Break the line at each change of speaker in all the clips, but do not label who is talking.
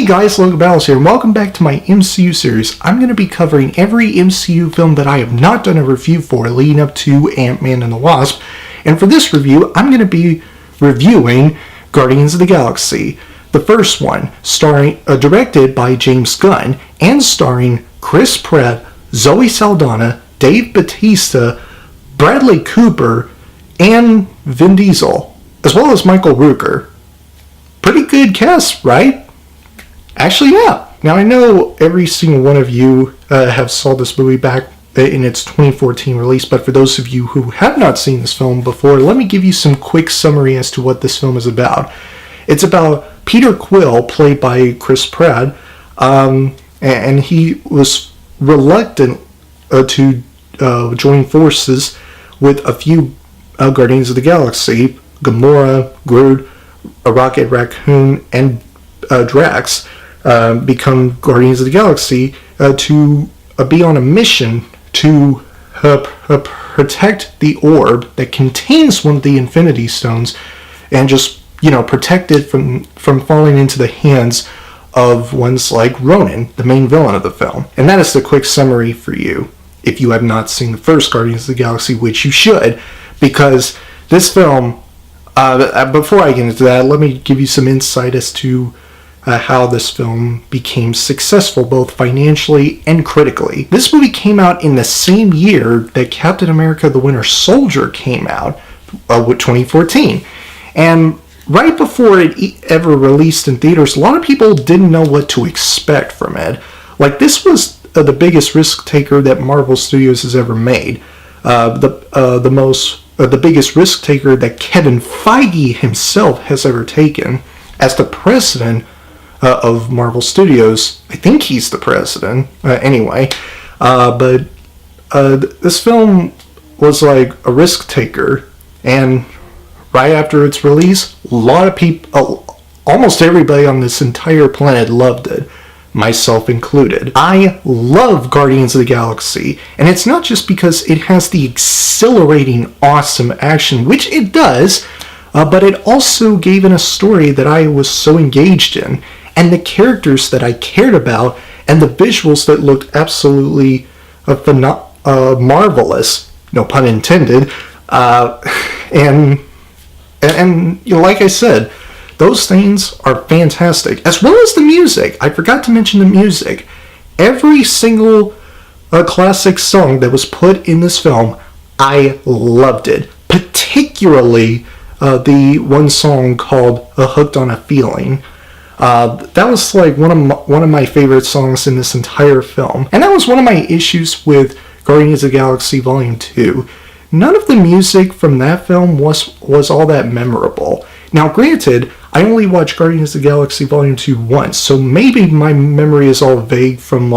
guys, Logan here, and welcome back to my MCU series. I'm going to be covering every MCU film that I have not done a review for leading up to Ant-Man and the Wasp. And for this review, I'm going to be reviewing Guardians of the Galaxy. The first one, directed by James Gunn, and starring Chris Pratt, Zoe Saldana, Dave Bautista, Bradley Cooper, and Vin Diesel, as well as Michael Rooker. Pretty good cast, right? Actually, yeah. Now, I know every single one of you have saw this movie back in its 2014 release, but for those of you who have not seen this film before, let me give you some quick summary as to what this film is about. It's about Peter Quill, played by Chris Pratt, and he was reluctant to join forces with a few Guardians of the Galaxy, Gamora, Groot, Raccoon, and Drax, become Guardians of the Galaxy to be on a mission to protect the orb that contains one of the Infinity Stones and just, protect it from falling into the hands of ones like Ronin, the main villain of the film. And that is the quick summary for you if you have not seen the first Guardians of the Galaxy, which you should, because this film, before I get into that, let me give you some insight as to how this film became successful both financially and critically. This movie came out in the same year that Captain America the Winter Soldier came out, with 2014. And right before it ever released in theaters, a lot of people didn't know what to expect from it. Like, this was the biggest risk taker that Marvel Studios has ever made. The biggest risk taker that Kevin Feige himself has ever taken as the president of Marvel Studios. I think he's the president, anyway. But this film was like a risk taker, and right after its release, a lot of people, almost everybody on this entire planet loved it, myself included. I love Guardians of the Galaxy, and it's not just because it has the exhilarating, awesome action, which it does, but it also gave in a story that I was so engaged in, and the characters that I cared about, and the visuals that looked absolutely marvelous, no pun intended, and like I said, those things are fantastic, as well as the music. I forgot to mention the music. Every single classic song that was put in this film, I loved it. Particularly the one song called "Hooked on a Feeling." That was like one of my favorite songs in this entire film. And that was one of my issues with Guardians of the Galaxy Volume 2. None of the music from that film was all that memorable. Now, granted, I only watched Guardians of the Galaxy Volume 2 once, so maybe my memory is all vague from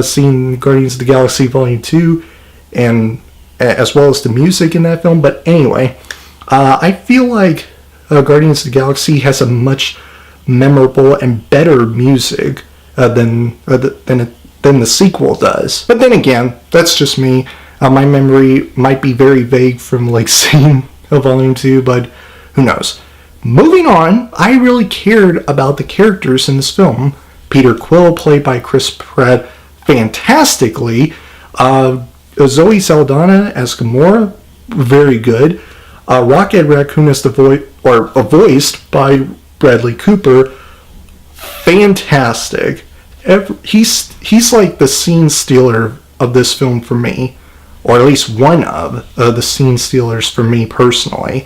seeing Guardians of the Galaxy Volume 2 and as well as the music in that film. But anyway, I feel like Guardians of the Galaxy has a much memorable and better music than the sequel does. But then again, that's just me. My memory might be very vague from seeing Volume 2, but who knows. Moving on, I really cared about the characters in this film. Peter Quill, played by Chris Pratt, fantastically. Zoe Saldana as Gamora, very good. Raccoon as voiced by Bradley Cooper, fantastic. He's like the scene stealer of this film for me, or at least one of the scene stealers for me personally.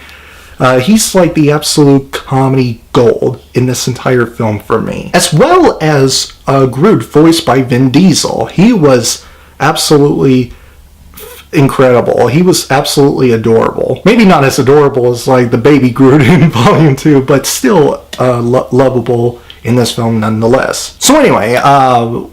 He's like the absolute comedy gold in this entire film for me. As well as Groot, voiced by Vin Diesel. He was absolutely incredible. He was absolutely adorable. Maybe not as adorable as the baby Groot in Volume 2, but still lovable in this film nonetheless. So anyway,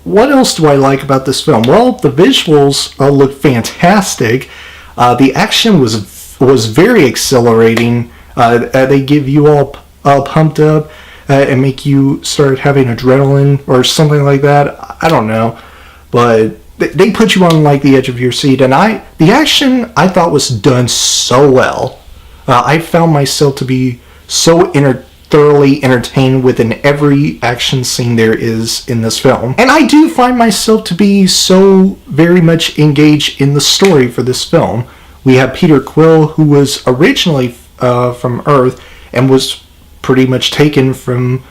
what else do I like about this film? Well, the visuals look fantastic. The action was very exhilarating. They give you all pumped up and make you start having adrenaline or something like that. I don't know, but they put you on the edge of your seat, and the action I thought was done so well. I found myself to be so thoroughly entertained within every action scene there is in this film. And I do find myself to be so very much engaged in the story for this film. We have Peter Quill, who was originally from Earth and was pretty much taken from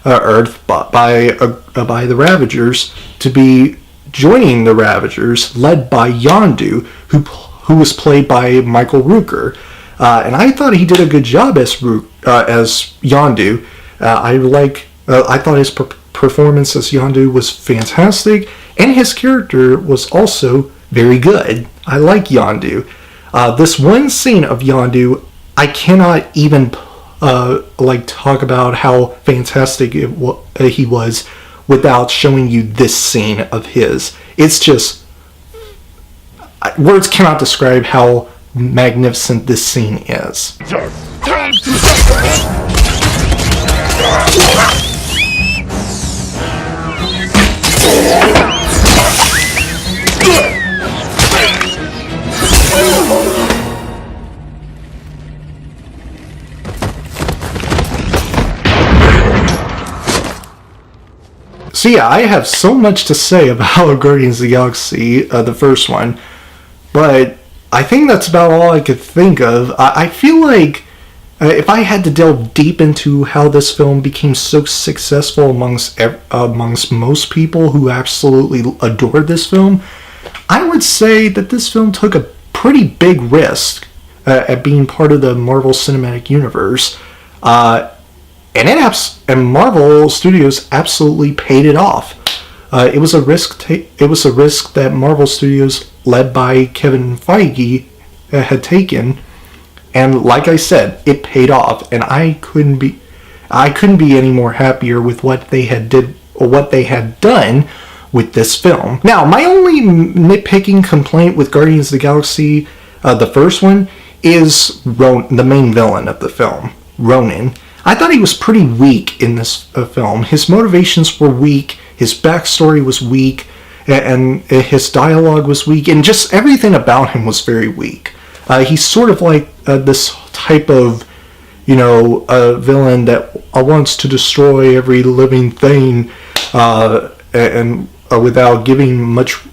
Earth by the Ravagers to be joining the Ravagers, led by Yondu, who was played by Michael Rooker. And I thought he did a good job as Yondu. I thought his performance as Yondu was fantastic, and his character was also very good. I like Yondu. This one scene of Yondu, I cannot even talk about how fantastic he was without showing you this scene of his. It's just, words cannot describe how magnificent this scene is. So yeah, I have so much to say about Guardians of the Galaxy, the first one, but I think that's about all I could think of. I feel like if I had to delve deep into how this film became so successful amongst most people who absolutely adored this film, I would say that this film took a pretty big risk at being part of the Marvel Cinematic Universe. And Marvel Studios absolutely paid it off. It was a risk. It was a risk that Marvel Studios, led by Kevin Feige, had taken, and like I said, it paid off. And I couldn't be any more happier with what they had done with this film. Now, my only nitpicking complaint with Guardians of the Galaxy, the first one, is the main villain of the film, Ronin. I thought he was pretty weak in this film. His motivations were weak, his backstory was weak, and his dialogue was weak, and just everything about him was very weak. He's sort of like this type of, villain that wants to destroy every living thing, and without giving much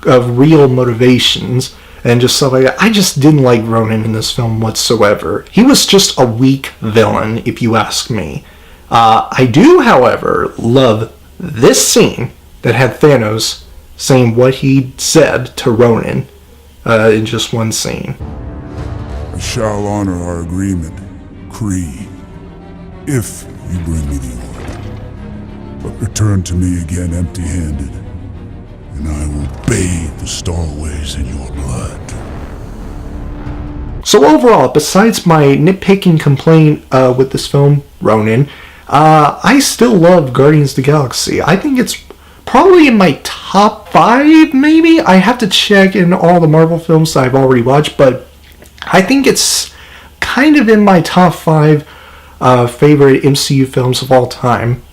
of real motivations. And just stuff like that. I just didn't like Ronin in this film whatsoever. He was just a weak villain, if you ask me. I do, however, love this scene that had Thanos saying what he said to Ronin in just one scene.
I shall honor our agreement, Kree, if you bring me the orb. But return to me again empty-handed, and I will bathe the starways in your blood.
So overall, besides my nitpicking complaint with this film, Ronin, I still love Guardians of the Galaxy. I think it's probably in my top 5, maybe? I have to check in all the Marvel films that I've already watched, but I think it's kind of in my top 5 favorite MCU films of all time.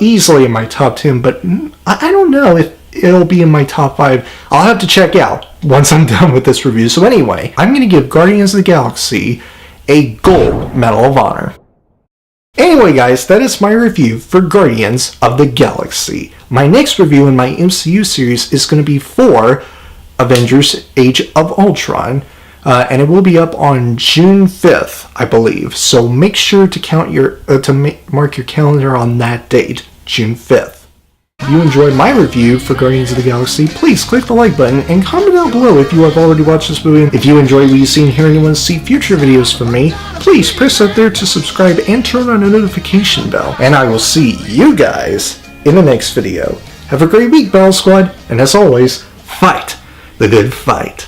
Easily in my top 10, but I don't know if it'll be in my top 5. I'll have to check out once I'm done with this review. So anyway, I'm going to give Guardians of the Galaxy a gold Medal of Honor. Anyway guys, that is my review for Guardians of the Galaxy. My next review in my MCU series is going to be for Avengers Age of Ultron. And it will be up on June 5th, I believe. So make sure to mark your calendar on that date, June 5th. If you enjoyed my review for Guardians of the Galaxy, please click the like button and comment down below if you have already watched this movie. If you enjoy what you see here and you want to see future videos from me, please press up there to subscribe and turn on the notification bell. And I will see you guys in the next video. Have a great week, Battle Squad, and as always, fight the good fight.